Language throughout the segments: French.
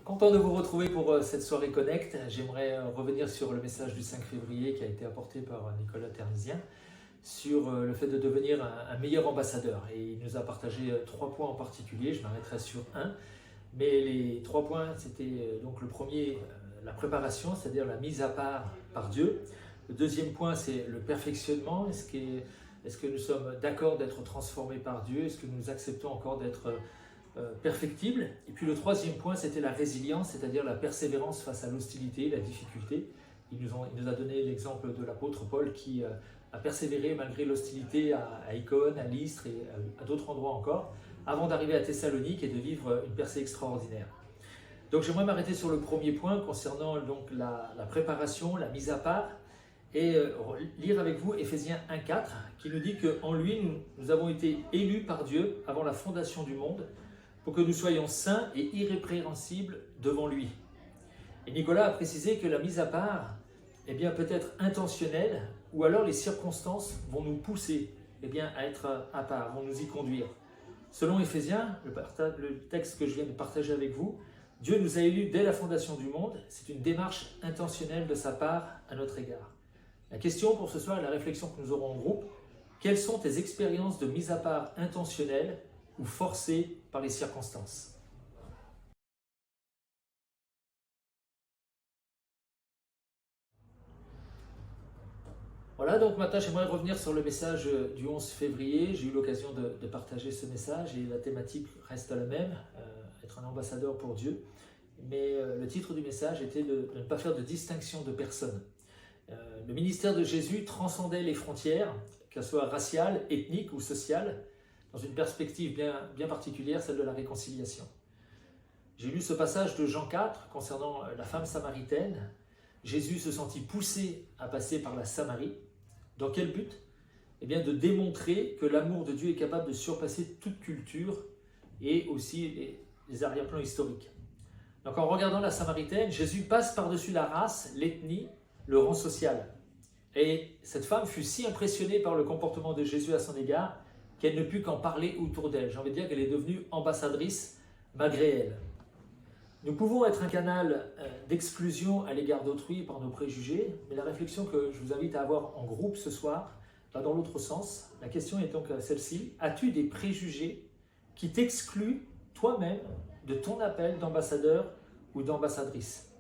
Content de vous retrouver pour cette soirée Connect. J'aimerais revenir sur le message du 5 février qui a été apporté par Nicolas Ternisien sur le fait de devenir un meilleur ambassadeur. Et il nous a partagé 3 points en particulier, je m'arrêterai sur un. Mais les 3 points, c'était donc le premier, la préparation, c'est-à-dire la mise à part par Dieu. Le deuxième point, c'est le perfectionnement. Est-ce que nous sommes d'accord d'être transformés par Dieu? Est-ce que nous acceptons encore d'être perfectibles? Et puis le troisième point, c'était la résilience, c'est-à-dire la persévérance face à l'hostilité, la difficulté. Il nous a donné l'exemple de l'apôtre Paul qui a persévéré malgré l'hostilité à Icône, à Lystre et à d'autres endroits encore, avant d'arriver à Thessalonique et de vivre une percée extraordinaire. Donc j'aimerais m'arrêter sur le premier point concernant donc la préparation, la mise à part, et lire avec vous Éphésiens 1,4 qui nous dit qu'en lui, nous avons été élus par Dieu avant la fondation du monde pour que nous soyons saints et irrépréhensibles devant lui. Et Nicolas a précisé que la mise à part peut être intentionnelle ou alors les circonstances vont nous pousser à être à part, vont nous y conduire. Selon Éphésiens, le texte que je viens de partager avec vous, Dieu nous a élus dès la fondation du monde. C'est une démarche intentionnelle de sa part à notre égard. La question pour ce soir et la réflexion que nous aurons en groupe: quelles sont tes expériences de mise à part intentionnelle ou forcée par les circonstances? Voilà, donc maintenant j'aimerais revenir sur le message du 11 février. J'ai eu l'occasion de partager ce message et la thématique reste la même, être un ambassadeur pour Dieu. Mais le titre du message était de ne pas faire de distinction de personnes. Le ministère de Jésus transcendait les frontières, qu'elles soient raciales, ethniques ou sociales, dans une perspective bien particulière, celle de la réconciliation. J'ai lu ce passage de Jean 4 concernant la femme samaritaine. Jésus se sentit poussé à passer par la Samarie. Dans quel but? De démontrer que l'amour de Dieu est capable de surpasser toute culture et aussi les arrière-plans historiques. Donc en regardant la Samaritaine, Jésus passe par-dessus la race, l'ethnie, le rang social. Et cette femme fut si impressionnée par le comportement de Jésus à son égard qu'elle ne put qu'en parler autour d'elle. J'ai envie de dire qu'elle est devenue ambassadrice malgré elle. Nous pouvons être un canal d'exclusion à l'égard d'autrui par nos préjugés, mais la réflexion que je vous invite à avoir en groupe ce soir va dans l'autre sens. La question est donc celle-ci: as-tu des préjugés qui t'excluent toi-même de ton appel d'ambassadeur ou d'ambassadrice?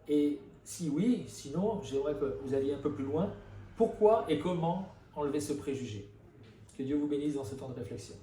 Et si oui, sinon, j'aimerais que vous alliez un peu plus loin. Pourquoi et comment enlever ce préjugé? Que Dieu vous bénisse dans ce temps de réflexion.